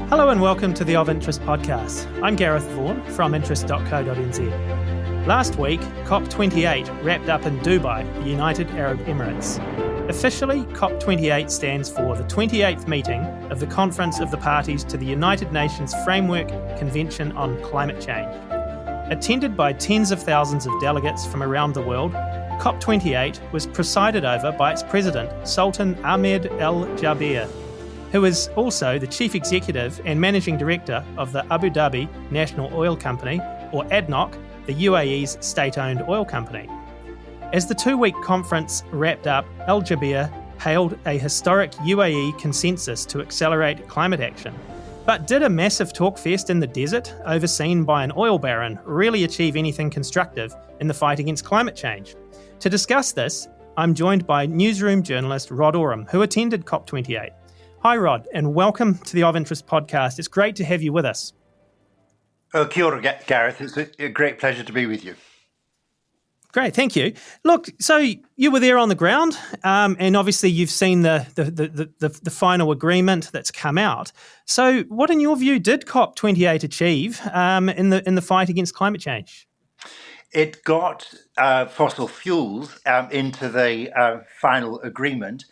Hello and welcome to the Of Interest podcast. I'm Gareth Vaughan from interest.co.nz. Last week, COP28 wrapped up in Dubai, the United Arab Emirates. Officially, COP28 stands for the 28th meeting of the Conference of the Parties to the United Nations Framework Convention on Climate Change. Attended by tens of thousands of delegates from around the world, COP28 was presided over by its president, Sultan Ahmed al-Jabar, who is also the Chief Executive and Managing Director of the Abu Dhabi National Oil Company, or ADNOC, the UAE's state-owned oil company. As the two-week conference wrapped up, al-Jabar hailed a historic UAE consensus to accelerate climate action. But did a massive talkfest in the desert, overseen by an oil baron, really achieve anything constructive in the fight against climate change? To discuss this, I'm joined by newsroom journalist Rod Oram, who attended COP28. Hi, Rod, and welcome to the Of Interest podcast. It's great to have you with us. Oh, kia ora, Gareth. It's a great pleasure to be with you. Great, thank you. Look, so you were there on the ground, and obviously you've seen the final agreement that's come out. So, what, in your view, did COP28 achieve in the fight against climate change? It got fossil fuels into the final agreement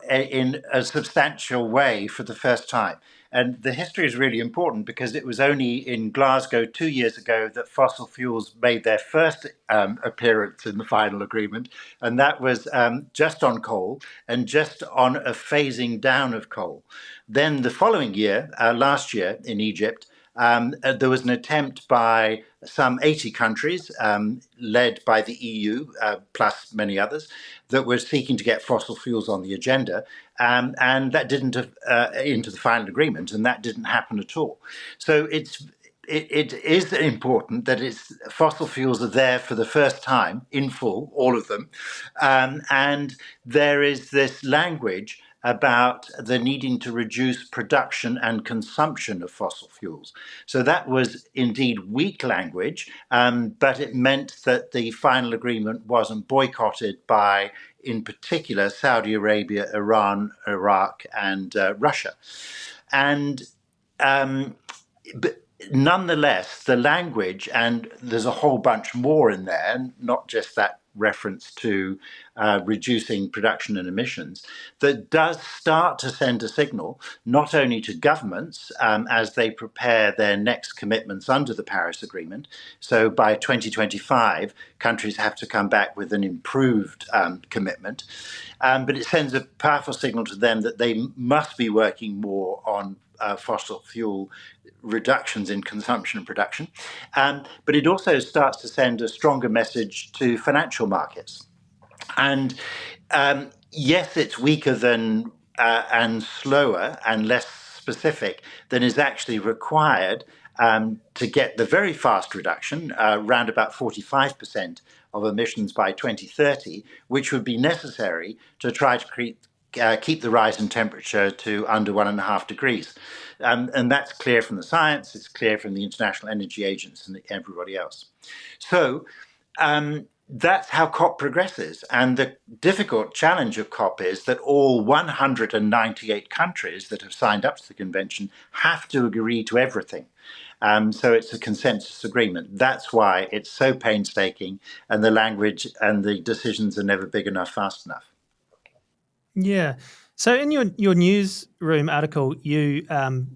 in a substantial way for the first time. And the history is really important because it was only in Glasgow 2 years ago that fossil fuels made their first appearance in the final agreement. And that was just on coal and just on a phasing down of coal. Then the following year, last year in Egypt, there was an attempt by some 80 countries, led by the EU, plus many others, that were seeking to get fossil fuels on the agenda, and that didn't into the final agreement, and that didn't happen at all. So it is important that fossil fuels are there for the first time in full, all of them, and there is this language about the needing to reduce production and consumption of fossil fuels. So that was indeed weak language, but it meant that the final agreement wasn't boycotted by, in particular, Saudi Arabia, Iran, Iraq, and Russia. And but nonetheless, the language, and there's a whole bunch more in there, not just that reference to reducing production and emissions, that does start to send a signal not only to governments as they prepare their next commitments under the Paris Agreement. So by 2025, countries have to come back with an improved commitment. But it sends a powerful signal to them that they must be working more on fossil fuel reductions in consumption and production. But it also starts to send a stronger message to financial markets. And yes, it's weaker than and slower and less specific than is actually required to get the very fast reduction, around about 45% of emissions by 2030, which would be necessary to try to keep the rise in temperature to under 1.5 degrees. And that's clear from the science, it's clear from the International Energy Agency and everybody else. So that's how COP progresses. And the difficult challenge of COP is that all 198 countries that have signed up to the convention have to agree to everything. So it's a consensus agreement. That's why it's so painstaking, and the language and the decisions are never big enough, fast enough. Yeah. So in your newsroom article, you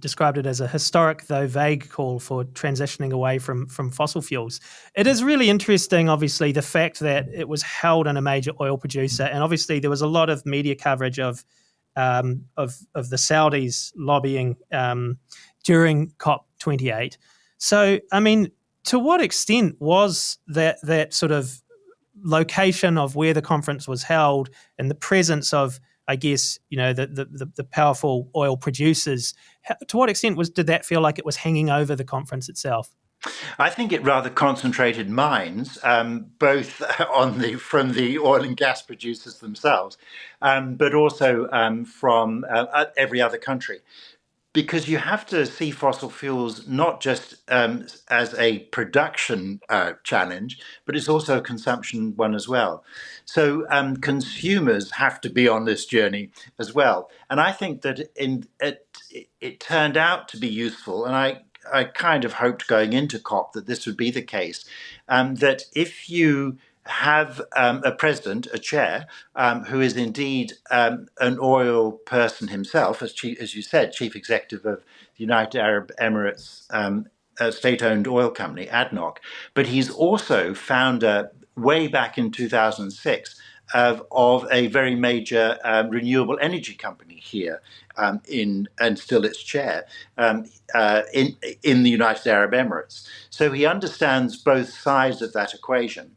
described it as a historic, though vague, call for transitioning away from fossil fuels. It is really interesting, obviously, the fact that it was held in a major oil producer, and obviously there was a lot of media coverage of the Saudis lobbying during COP28. So, I mean, to what extent was that sort of location of where the conference was held and the presence of, I guess, the powerful oil producers, to what extent did that feel like it was hanging over the conference itself? I think it rather concentrated minds, both from the oil and gas producers themselves, but also from every other country. because you have to see fossil fuels not just as a production challenge, but it's also a consumption one as well. So consumers have to be on this journey as well. And I think that it turned out to be useful, and I kind of hoped going into COP that this would be the case, that if you have a president, a chair, who is indeed an oil person himself, as you said, chief executive of the United Arab Emirates, a state-owned oil company, ADNOC, but he's also founder, way back in 2006, of a very major renewable energy company here, and still its chair, in the United Arab Emirates. So he understands both sides of that equation.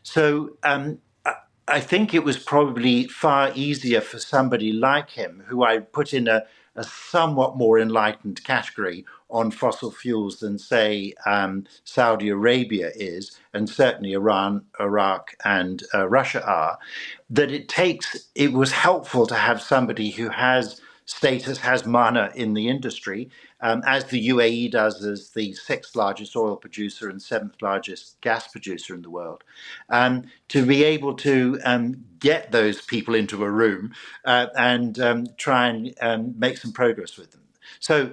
So I think it was probably far easier for somebody like him, who I put in a somewhat more enlightened category on fossil fuels than, say, Saudi Arabia is, and certainly Iran, Iraq, and Russia are, that it was helpful to have somebody who has status, has mana in the industry, as the UAE does as the sixth largest oil producer and seventh largest gas producer in the world, to be able to get those people into a room and try and make some progress with them. So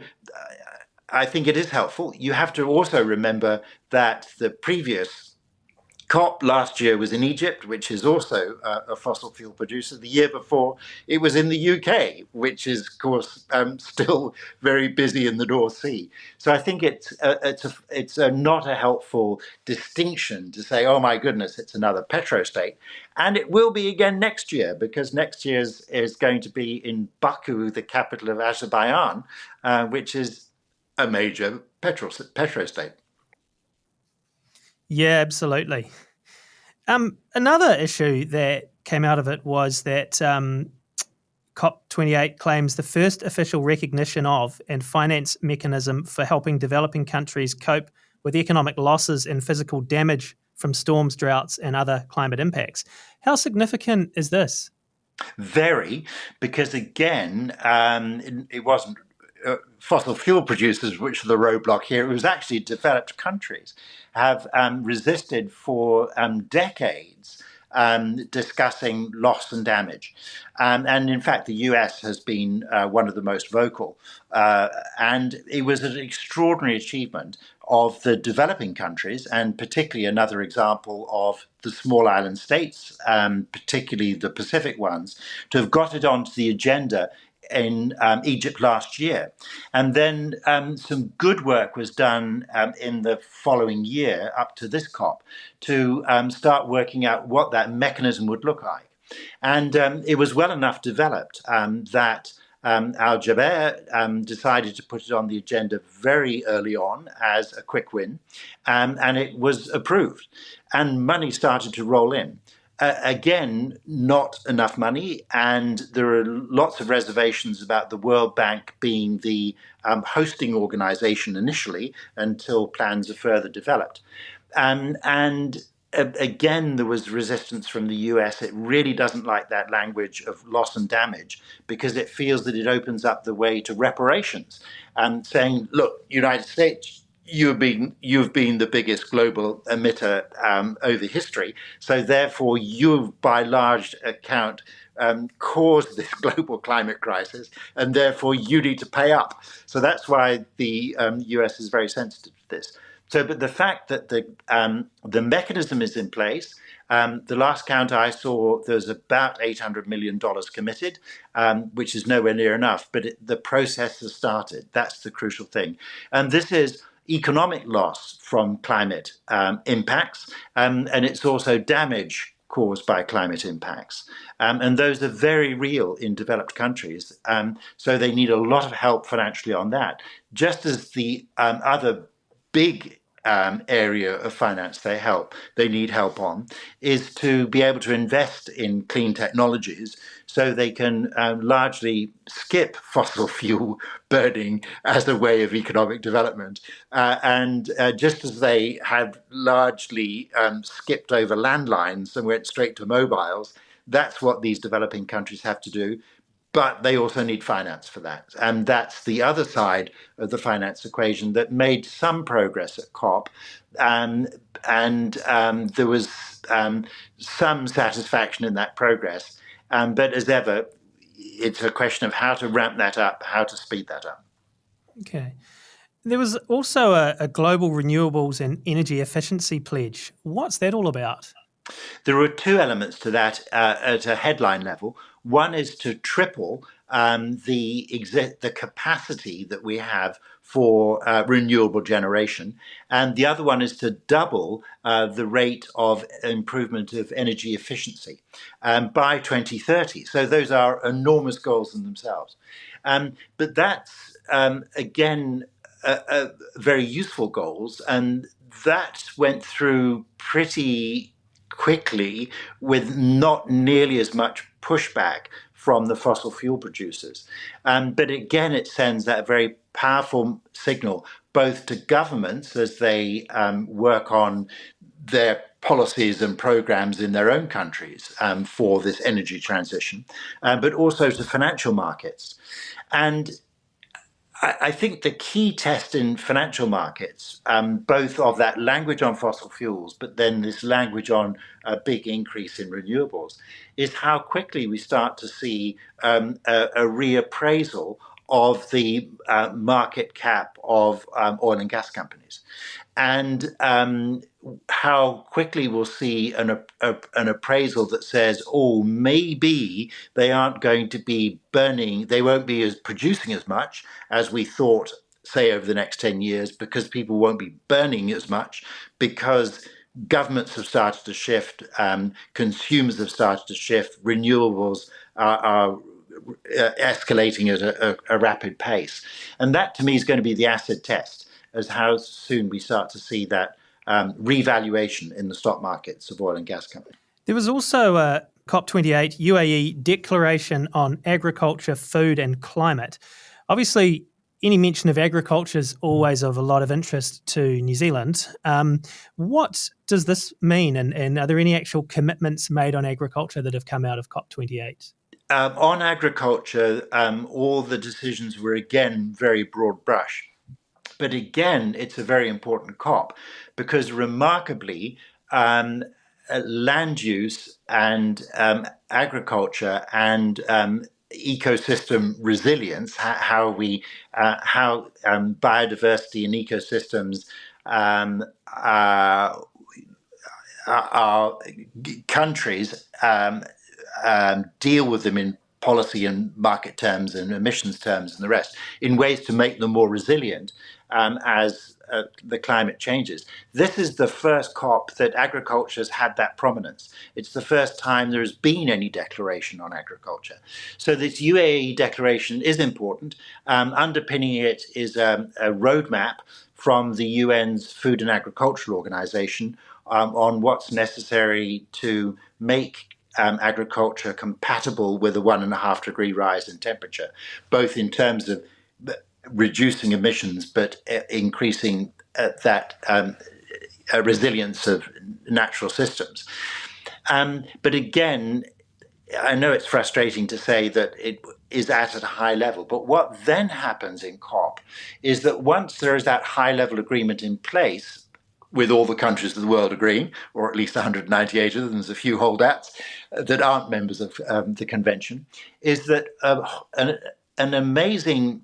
I think it is helpful. You have to also remember that the previous COP last year was in Egypt, which is also a fossil fuel producer. The year before, it was in the UK, which is, of course, still very busy in the North Sea. So I think it's not a helpful distinction to say, oh my goodness, it's another petrostate. And it will be again next year, because next year is going to be in Baku, the capital of Azerbaijan, which is a major petrostate. Yeah, absolutely. Another issue that came out of it was that COP28 claims the first official recognition of and finance mechanism for helping developing countries cope with economic losses and physical damage from storms, droughts, and other climate impacts. How significant is this? Very, because again, it wasn't fossil fuel producers which are the roadblock here. It was actually developed countries have resisted for decades discussing loss and damage. And in fact, the US has been one of the most vocal. And it was an extraordinary achievement of the developing countries, and particularly another example of the small island states, particularly the Pacific ones, to have got it onto the agenda in Egypt last year. And then some good work was done in the following year up to this COP to start working out what that mechanism would look like. And it was well enough developed that al-Jabar decided to put it on the agenda very early on as a quick win, and it was approved. And money started to roll in. Again, not enough money, and there are lots of reservations about the World Bank being the hosting organization initially until plans are further developed. And again, there was resistance from the US. It really doesn't like that language of loss and damage because it feels that it opens up the way to reparations and saying, look, United States, you've been the biggest global emitter over history. So therefore, you've by large account caused this global climate crisis, and therefore you need to pay up. So that's why the US is very sensitive to this. So, but the fact that the mechanism is in place, the last count I saw, there's about $800 million committed, which is nowhere near enough, but the process has started. That's the crucial thing. And this is economic loss from climate impacts, and it's also damage caused by climate impacts. And those are very real in developed countries. So they need a lot of help financially on that. Just as the other big area of finance they need help on is to be able to invest in clean technologies so they can largely skip fossil fuel burning as a way of economic development. And just as they have largely skipped over landlines and went straight to mobiles, that's what these developing countries have to do. but they also need finance for that. And that's the other side of the finance equation that made some progress at COP. Um, and there was some satisfaction in that progress. But as ever, it's a question of how to ramp that up, how to speed that up. Okay. There was also a global renewables and energy efficiency pledge. What's that all about? There are two elements to that at a headline level. One is to triple the capacity that we have for renewable generation, and the other one is to double the rate of improvement of energy efficiency by 2030. So those are enormous goals in themselves. But that's again very useful goals, and that went through pretty quickly with not nearly as much pushback from the fossil fuel producers. But again, it sends that very powerful signal both to governments as they work on their policies and programs in their own countries for this energy transition, but also to financial markets. And I think the key test in financial markets, both of that language on fossil fuels, but then this language on a big increase in renewables, is how quickly we start to see a reappraisal of the market cap of oil and gas companies. And how quickly we'll see an appraisal that says, oh, maybe they aren't going to be burning, they won't be producing as much as we thought, say, over the next 10 years, because people won't be burning as much, because governments have started to shift, consumers have started to shift, renewables are escalating at a rapid pace. And that, to me, is going to be the acid test as how soon we start to see that revaluation in the stock markets of oil and gas companies. There was also a COP28 UAE Declaration on Agriculture, Food and Climate. Obviously, any mention of agriculture is always of a lot of interest to New Zealand. What does this mean, and are there any actual commitments made on agriculture that have come out of COP28? On agriculture, all the decisions were again very broad brush. But again, it's a very important COP because remarkably, land use and agriculture and ecosystem resilience, how biodiversity and ecosystems our countries deal with them in policy and market terms and emissions terms and the rest in ways to make them more resilient as the climate changes. This is the first COP that agriculture has had that prominence. It's the first time there has been any declaration on agriculture. So this UAE declaration is important. Underpinning it is a roadmap from the UN's Food and Agricultural Organization on what's necessary to make agriculture compatible with a 1.5 degree rise in temperature, both in terms of reducing emissions, but increasing that resilience of natural systems. But again, I know it's frustrating to say that it is at a high level, but what then happens in COP is that once there is that high level agreement in place, with all the countries of the world agreeing, or at least 198 of them, there's a few holdouts that aren't members of the convention, is that an amazing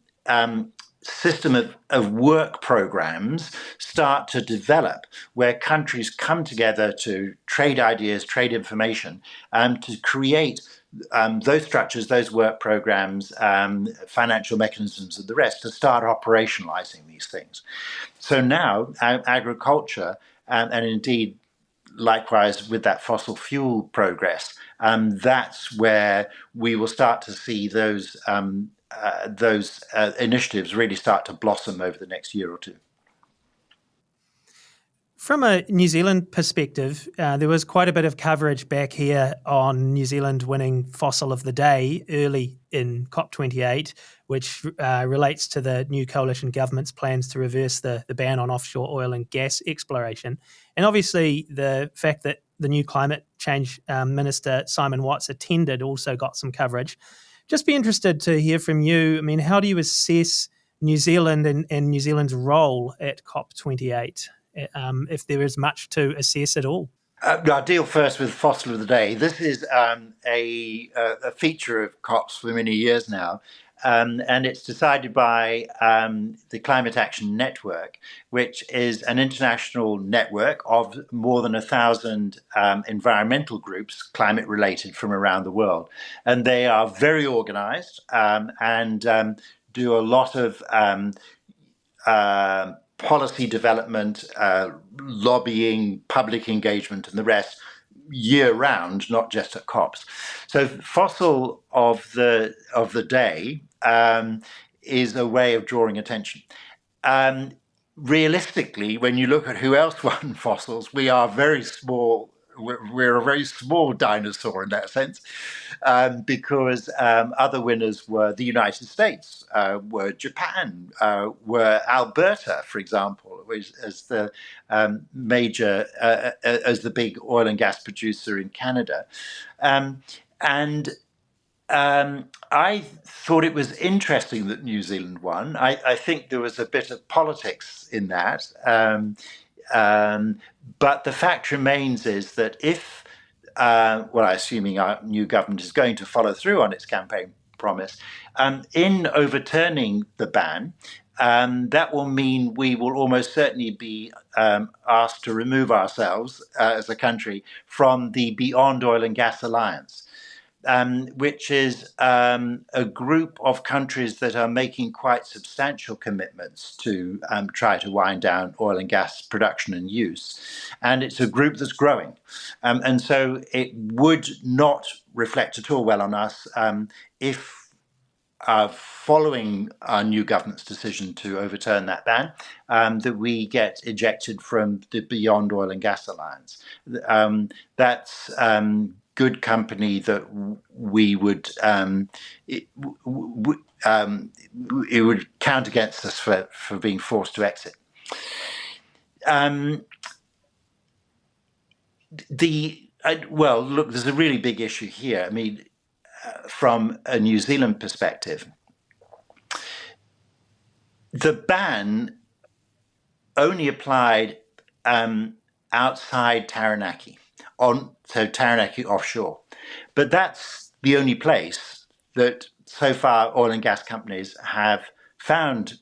system of work programs start to develop where countries come together to trade ideas, trade information, to create those structures, those work programs, financial mechanisms and the rest to start operationalizing these things. So now agriculture and indeed likewise with that fossil fuel progress, that's where we will start to see those initiatives really start to blossom over the next year or two. From a New Zealand perspective, there was quite a bit of coverage back here on New Zealand winning Fossil of the Day early in COP28, which relates to the new coalition government's plans to reverse the ban on offshore oil and gas exploration. And obviously the fact that the new climate change minister, Simon Watts, attended also got some coverage. Just be interested to hear from you. I mean, how do you assess New Zealand and New Zealand's role at COP28, if there is much to assess at all? I'll deal first with fossil of the day. This is a feature of COPs for many years now, and it's decided by the Climate Action Network, which is an international network of more than 1,000 environmental groups, climate related, from around the world. And they are very organized and do a lot of policy development, lobbying, public engagement, and the rest year round, not just at COPs. So, fossil of the day is a way of drawing attention. Realistically, when you look at who else won fossils, we are very small. We're a very small dinosaur in that sense, because other winners were the United States, were Japan, were Alberta, for example, as the major, as the big oil and gas producer in Canada. I thought it was interesting that New Zealand won. I think there was a bit of politics in that. But the fact remains is that if, assuming our new government is going to follow through on its campaign promise, in overturning the ban, that will mean we will almost certainly be asked to remove ourselves as a country from the Beyond Oil and Gas Alliance. Which is a group of countries that are making quite substantial commitments to try to wind down oil and gas production and use. And it's a group that's growing. And so it would not reflect at all well on us if, following our new government's decision to overturn that ban, that we get ejected from the Beyond Oil and Gas Alliance. That's good company that we would it would count against us for being forced to exit. Look, there's a really big issue here. I mean, from a New Zealand perspective, the ban only applied outside Taranaki. So Taranaki offshore. But that's the only place that so far oil and gas companies have found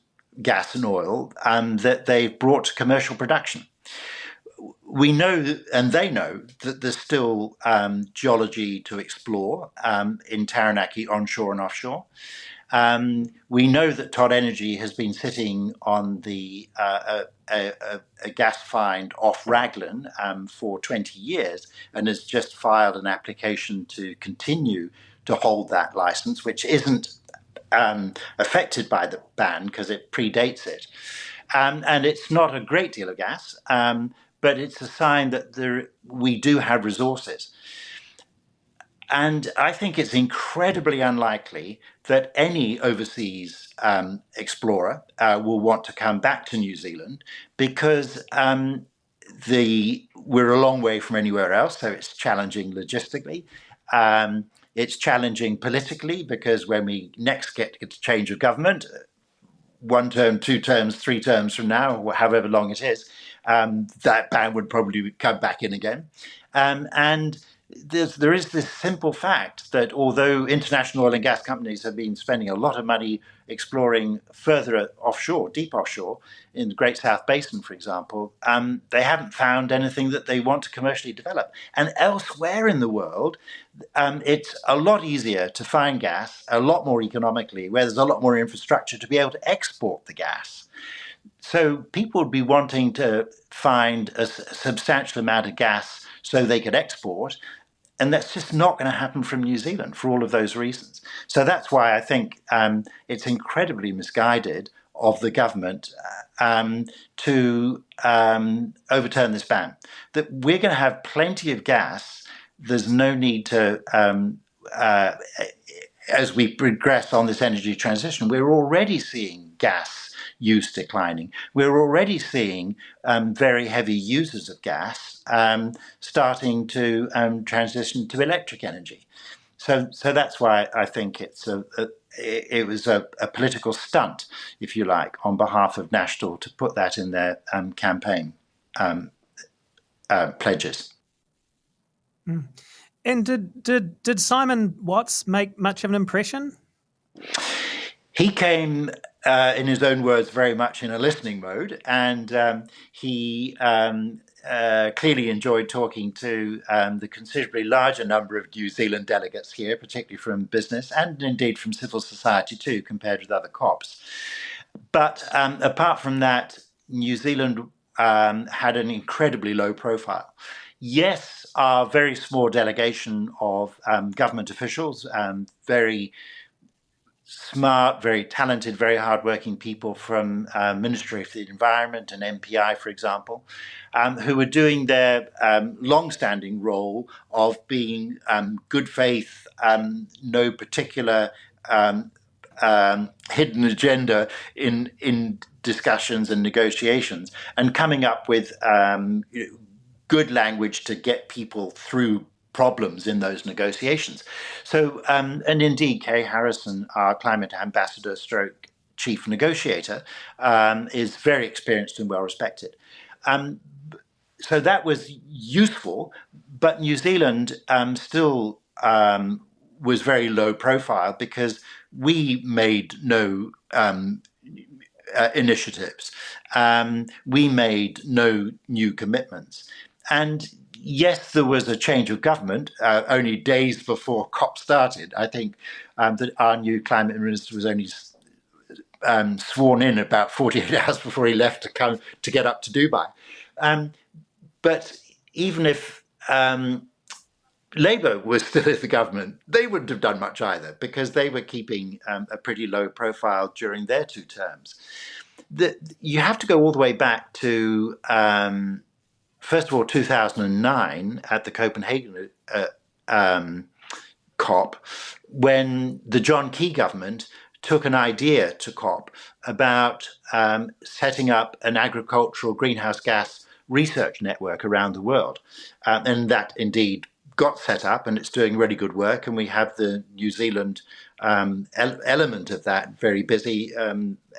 gas and oil that they've brought to commercial production. We know, and they know, that there's still geology to explore in Taranaki onshore and offshore. We know that Todd Energy has been sitting on the a gas find off Raglan for 20 years and has just filed an application to continue to hold that license, which isn't affected by the ban because it predates it. And it's not a great deal of gas, but it's a sign that we do have resources. And I think it's incredibly unlikely that any overseas explorer will want to come back to New Zealand because we're a long way from anywhere else, so it's challenging logistically. It's challenging politically because when we next get a change of government, 1 term, 2 terms, 3 terms from now, however long it is, that ban would probably come back in again. And there is this simple fact that although international oil and gas companies have been spending a lot of money exploring further offshore, deep offshore, in the Great South Basin, for example, they haven't found anything that they want to commercially develop. And elsewhere in the world, it's a lot easier to find gas, a lot more economically, where there's a lot more infrastructure to be able to export the gas. So people would be wanting to find a substantial amount of gas so they could export. And that's just not going to happen from New Zealand for all of those reasons. So that's why I think it's incredibly misguided of the government to overturn this ban. That we're going to have plenty of gas. There's no need to, as we progress on this energy transition, we're already seeing gas use declining. We're already seeing very heavy users of gas starting to transition to electric energy. So that's why I think it was a political stunt, if you like, on behalf of National to put that in their campaign pledges. And did Simon Watts make much of an impression? He came, in his own words, very much in a listening mode, and he clearly enjoyed talking to the considerably larger number of New Zealand delegates here, particularly from business and indeed from civil society too, compared with other COPs. But apart from that, New Zealand had an incredibly low profile. Yes, our very small delegation of government officials, very smart, very talented, very hardworking people from Ministry of the Environment and MPI, for example, who were doing their long-standing role of being good faith, no particular hidden agenda in discussions and negotiations, and coming up with good language to get people through problems in those negotiations. So, and indeed, Kay Harrison, our climate ambassador stroke chief negotiator, is very experienced and well respected. So that was useful, but New Zealand still was very low profile because we made no initiatives. We made no new commitments. And yes, there was a change of government only days before COP started. I think that our new climate minister was only sworn in about 48 hours before he left to get up to Dubai. But even if Labour was still in the government, they wouldn't have done much either because they were keeping a pretty low profile during their two terms. You have to go all the way back to first of all, 2009 at the Copenhagen COP, when the John Key government took an idea to COP about setting up an agricultural greenhouse gas research network around the world. And that indeed got set up, and it's doing really good work. And we have the New Zealand element of that very busy,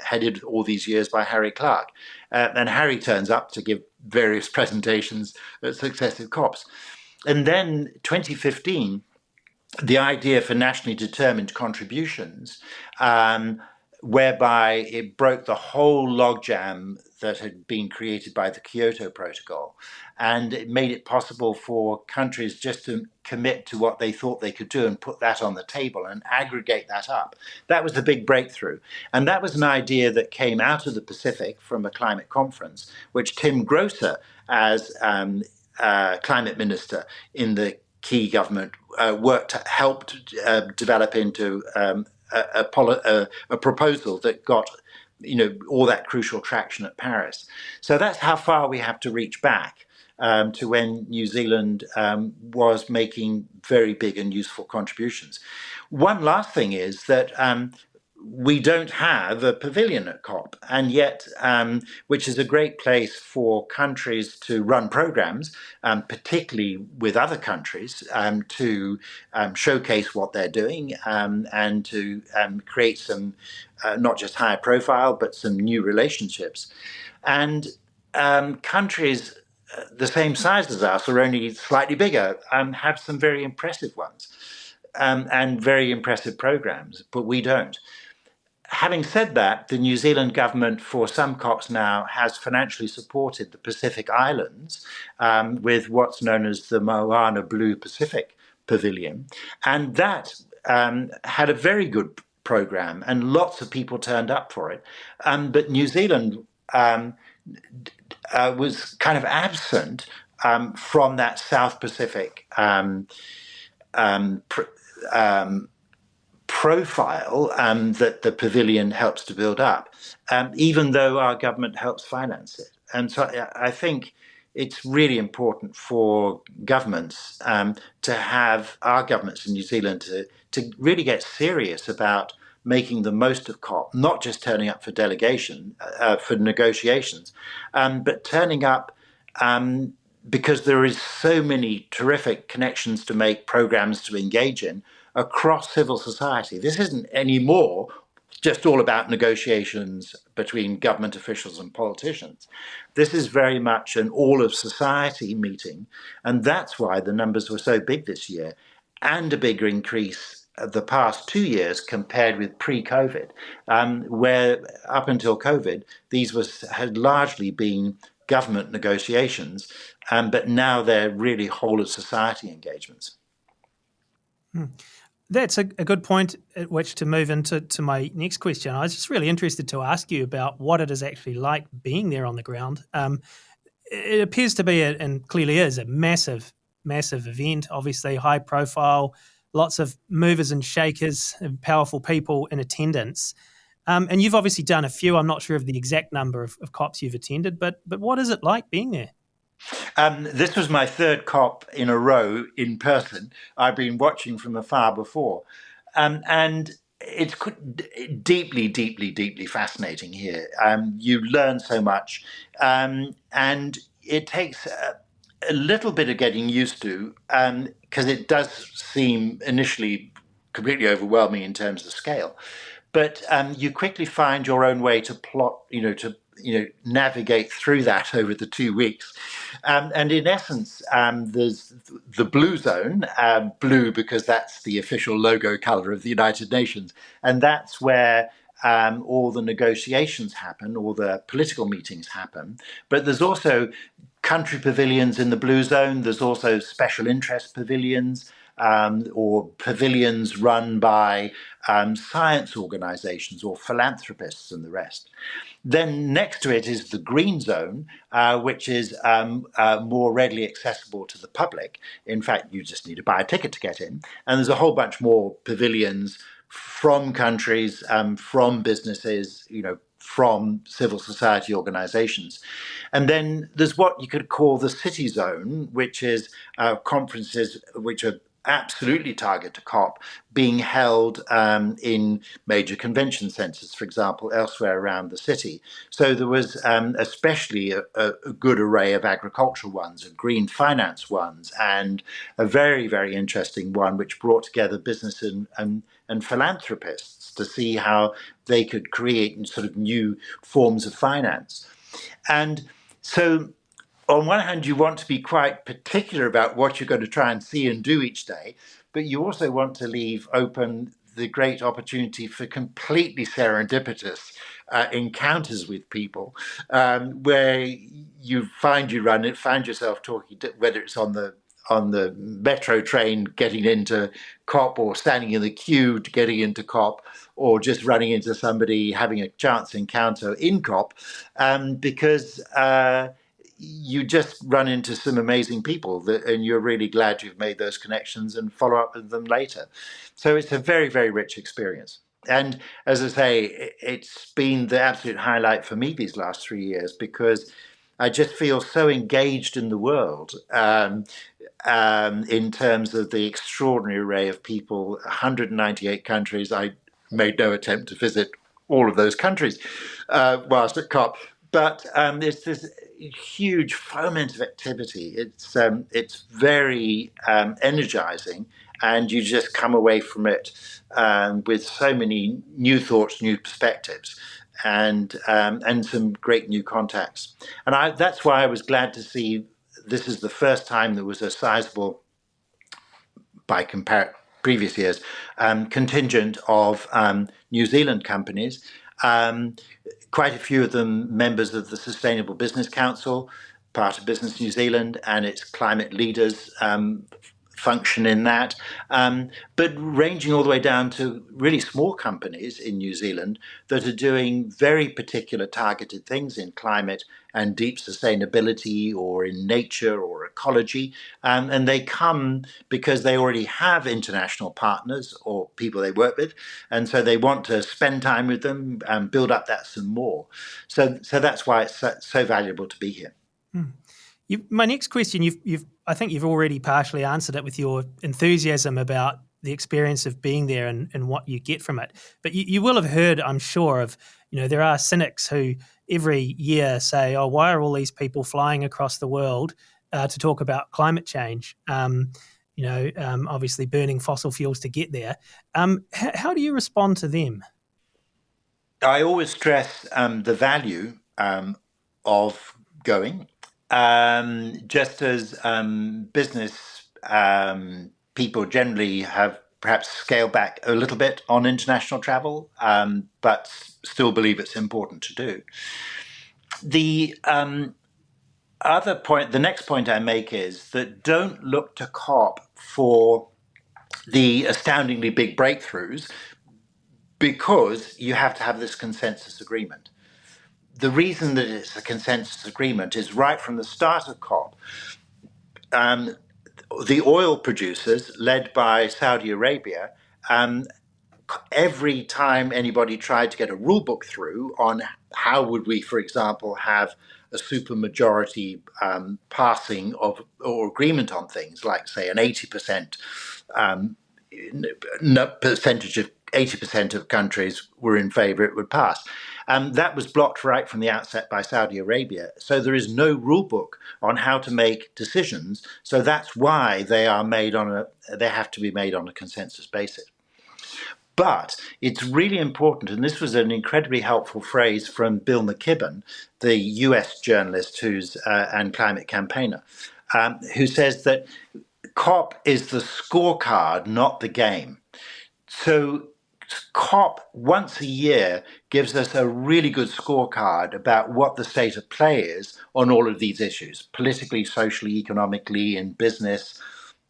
headed all these years by Harry Clark. And Harry turns up to give various presentations at successive COPs. And then 2015, the idea for nationally determined contributions, whereby it broke the whole logjam that had been created by the Kyoto Protocol, and it made it possible for countries just to commit to what they thought they could do and put that on the table and aggregate that up. That was the big breakthrough. And that was an idea that came out of the Pacific from a climate conference, which Tim Grosser, as climate minister in the Key government, helped develop into a proposal that got all that crucial traction at Paris. So that's how far we have to reach back to when New Zealand was making very big and useful contributions. One last thing is that we don't have a pavilion at COP, and yet, which is a great place for countries to run programs, particularly with other countries, to showcase what they're doing and to create some, not just higher profile, but some new relationships. And countries the same size as us, or only slightly bigger, have some very impressive ones and very impressive programs, but we don't. Having said that, the New Zealand government for some COPs now has financially supported the Pacific Islands with what's known as the Moana Blue Pacific Pavilion. And that had a very good program and lots of people turned up for it. But New Zealand was kind of absent from that South Pacific profile that the pavilion helps to build up, even though our government helps finance it. And so I think it's really important for governments to have our governments in New Zealand to really get serious about making the most of COP, not just turning up for delegation, for negotiations, but turning up because there is so many terrific connections to make, programs to engage in across civil society. This isn't anymore just all about negotiations between government officials and politicians. This is very much an all of society meeting, and that's why the numbers were so big this year, and a bigger increase the past 2 years compared with pre-COVID, where up until COVID, had largely been government negotiations, but now they're really whole of society engagements. That's a good point at which to move into my next question. I was just really interested to ask you about what it is actually like being there on the ground. It appears to be, and clearly is, a massive event, obviously high profile, lots of movers and shakers, and powerful people in attendance. And you've obviously done a few. I'm not sure of the exact number of COPs you've attended, but what is it like being there? This was my third COP in a row in person. I've been watching from afar before. And it's deeply, deeply, deeply fascinating here. You learn so much. And it takes a little bit of getting used to, because it does seem initially completely overwhelming in terms of scale. But you quickly find your own way to plot, to navigate through that over the 2 weeks. And in essence, there's the blue zone, blue because that's the official logo color of the United Nations. And that's where all the negotiations happen, all the political meetings happen. But there's also country pavilions in the blue zone. There's also special interest pavilions, or pavilions run by science organizations or philanthropists and the rest. Then next to it is the green zone, which is more readily accessible to the public. In fact, you just need to buy a ticket to get in. And there's a whole bunch more pavilions from countries, from businesses, from civil society organizations. And then there's what you could call the city zone, which is conferences which are absolutely target to COP, being held in major convention centres, for example, elsewhere around the city. So there was especially a good array of agricultural ones, and green finance ones, and a very, very interesting one which brought together business and philanthropists to see how they could create sort of new forms of finance. And so on one hand, you want to be quite particular about what you're going to try and see and do each day, but you also want to leave open the great opportunity for completely serendipitous encounters with people, where you find yourself talking to, whether it's on the metro train getting into COP, or standing in the queue to getting into COP, or just running into somebody having a chance encounter in COP, because you just run into some amazing people and you're really glad you've made those connections and follow up with them later. So it's a very, very rich experience. And as I say, it's been the absolute highlight for me these last 3 years, because I just feel so engaged in the world, in terms of the extraordinary array of people, 198 countries. I made no attempt to visit all of those countries whilst at COP, but there's this huge foment of activity. It's very energizing, and you just come away from it with so many new thoughts, new perspectives, and some great new contacts. And that's why I was glad to see this is the first time there was a sizable, by previous years, contingent of New Zealand companies. Quite a few of them members of the Sustainable Business Council, part of Business New Zealand, and its climate leaders function in that, but ranging all the way down to really small companies in New Zealand that are doing very particular targeted things in climate and deep sustainability, or in nature or ecology. And they come because they already have international partners or people they work with. And so they want to spend time with them and build up that some more. So that's why it's so valuable to be here. My next question, I think you've already partially answered it with your enthusiasm about the experience of being there and what you get from it. But you will have heard, I'm sure, of, there are cynics who every year say, oh, why are all these people flying across the world to talk about climate change. Obviously burning fossil fuels to get there. How do you respond to them? I always stress the value of going, just as business people generally have perhaps scaled back a little bit on international travel, but still believe it's important to do. The the next point I make is that don't look to COP for the astoundingly big breakthroughs, because you have to have this consensus agreement. The reason that it's a consensus agreement is right from the start of COP, the oil producers, led by Saudi Arabia, every time anybody tried to get a rule book through on how would we, for example, have a supermajority passing of or agreement on things like, say, an 80% percentage of 80% of countries were in favor, it would pass. That was blocked right from the outset by Saudi Arabia. So there is no rule book on how to make decisions. So that's why they have to be made on a consensus basis. But it's really important, and this was an incredibly helpful phrase from Bill McKibben, the US journalist and climate campaigner, who says that COP is the scorecard, not the game. So COP once a year gives us a really good scorecard about what the state of play is on all of these issues, politically, socially, economically, in business,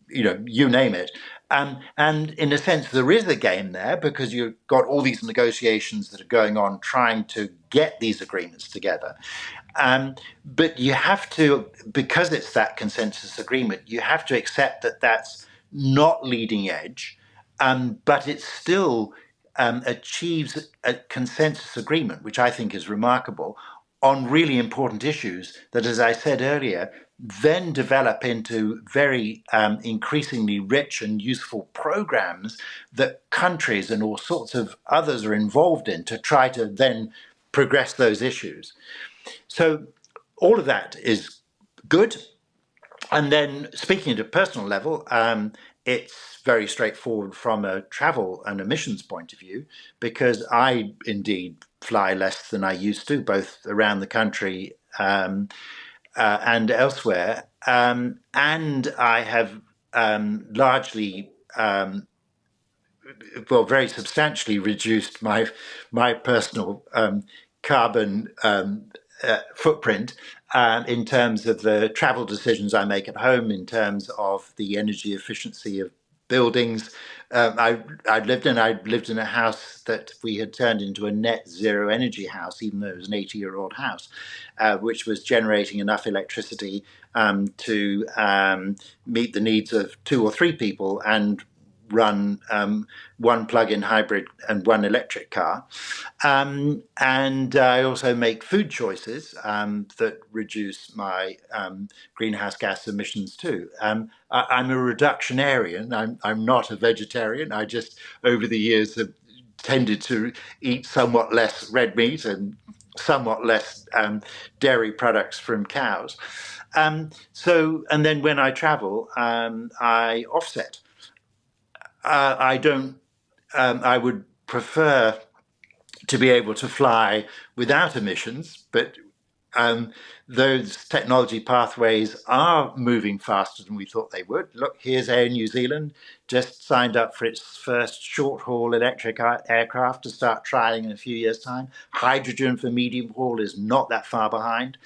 you name it. And in a sense, there is a game there, because you've got all these negotiations that are going on trying to get these agreements together. But you have to, because it's that consensus agreement, you have to accept that that's not leading edge, but it still achieves a consensus agreement, which I think is remarkable, on really important issues that, as I said earlier, then develop into very increasingly rich and useful programs that countries and all sorts of others are involved in to try to then progress those issues. So all of that is good. And then, speaking at a personal level, it's very straightforward from a travel and emissions point of view, because I indeed fly less than I used to, both around the country and elsewhere. And I have largely, very substantially reduced my personal carbon footprint in terms of the travel decisions I make at home, in terms of the energy efficiency of buildings. I'd lived in a house that we had turned into a net zero energy house, even though it was an 80-year-old house, which was generating enough electricity to meet the needs of 2 or 3 people and run one plug-in hybrid and one electric car. And I also make food choices that reduce my greenhouse gas emissions too. I'm a reductionarian. I'm not a vegetarian. I just, over the years, have tended to eat somewhat less red meat and somewhat less dairy products from cows. And then when I travel, I offset. I don't. I would prefer to be able to fly without emissions, but those technology pathways are moving faster than we thought they would. Look, here's Air New Zealand, just signed up for its first short-haul electric aircraft to start trialing in a few years' time. Hydrogen for medium haul is not that far behind.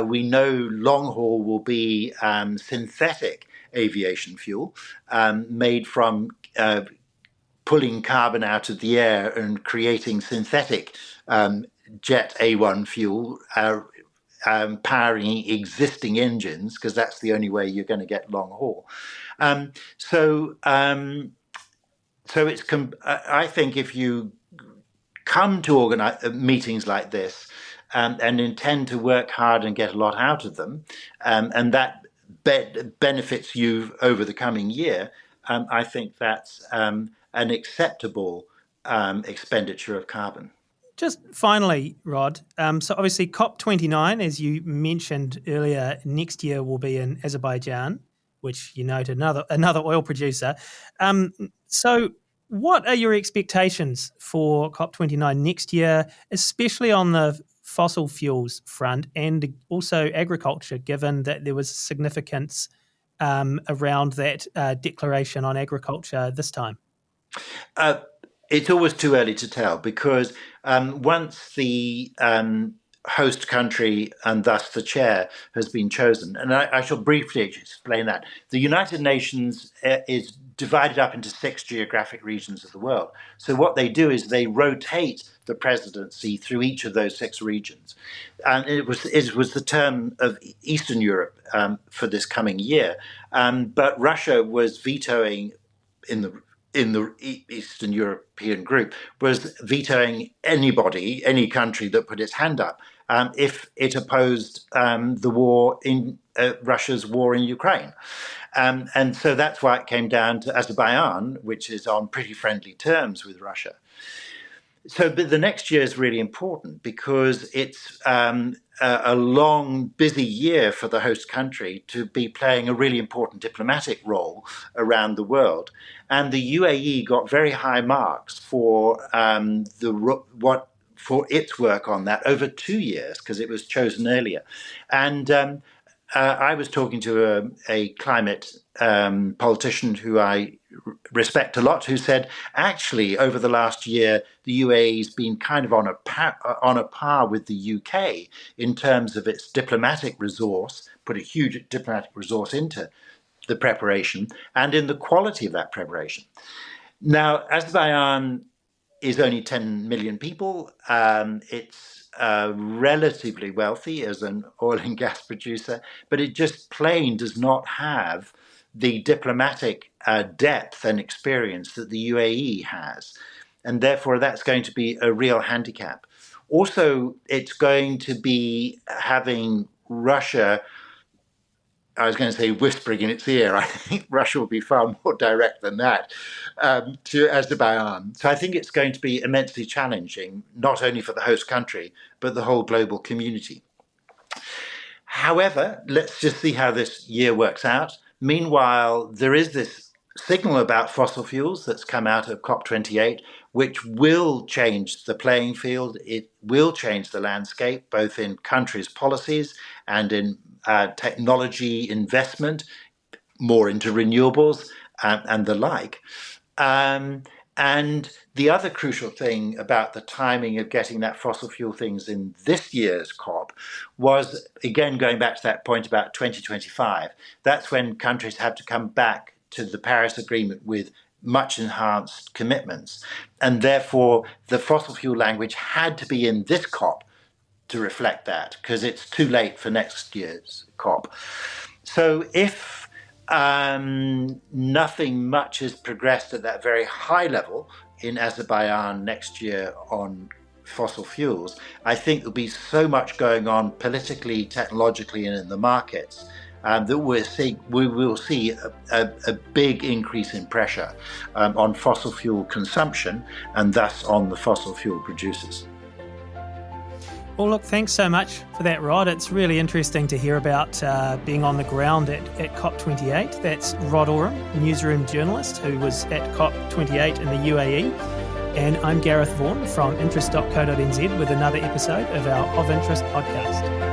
We know long haul will be synthetic aviation fuel made from pulling carbon out of the air and creating synthetic jet A1 fuel, powering existing engines, because that's the only way you're going to get long haul. So it's. I think if you come to organize meetings like this and intend to work hard and get a lot out of them, and that benefits you over the coming year, I think that's an acceptable expenditure of carbon. Just finally, Rod, so obviously COP29, as you mentioned earlier, next year will be in Azerbaijan, which you noted, another oil producer. So what are your expectations for COP29 next year, especially on the fossil fuels front and also agriculture, given that there was significance around that declaration on agriculture this time? It's always too early to tell because once the host country and thus the chair has been chosen, and I shall briefly explain that. The United Nations is divided up into 6 geographic regions of the world. So what they do is they rotate the presidency through each of those 6 regions. And it was the term of Eastern Europe for this coming year. But Russia was vetoing in the Eastern European group, was vetoing any country that put its hand up if it opposed Russia's war in Ukraine. And so that's why it came down to Azerbaijan, which is on pretty friendly terms with Russia. So but the next year is really important because it's a long, busy year for the host country to be playing a really important diplomatic role around the world. And the UAE got very high marks for for its work on that over 2 years because it was chosen earlier. And I was talking to a climate politician who I respect a lot, who said, actually, over the last year, the UAE's been kind of on a par with the UK in terms of its diplomatic resource, put a huge diplomatic resource into the preparation and in the quality of that preparation. Now, Azerbaijan is only 10 million people. It's relatively wealthy as an oil and gas producer, but it just plain does not have the diplomatic depth and experience that the UAE has. And therefore, that's going to be a real handicap. Also, it's going to be having Russia, I was going to say whispering in its ear. I think Russia will be far more direct than that to Azerbaijan. So I think it's going to be immensely challenging, not only for the host country, but the whole global community. However, let's just see how this year works out. Meanwhile, there is this signal about fossil fuels that's come out of COP28, which will change the playing field. It will change the landscape, both in countries' policies and in technology investment, more into renewables and the like. And the other crucial thing about the timing of getting that fossil fuel things in this year's COP was, again, going back to that point about 2025, that's when countries have to come back to the Paris Agreement with much enhanced commitments. And therefore, the fossil fuel language had to be in this COP to reflect that, because it's too late for next year's COP. So if nothing much has progressed at that very high level in Azerbaijan next year on fossil fuels, I think there'll be so much going on politically, technologically, and in the markets that we will see a big increase in pressure on fossil fuel consumption and thus on the fossil fuel producers. Well, look, thanks so much for that, Rod. It's really interesting to hear about being on the ground at COP28. That's Rod Oram, newsroom journalist who was at COP28 in the UAE. And I'm Gareth Vaughan from interest.co.nz with another episode of our Of Interest podcast.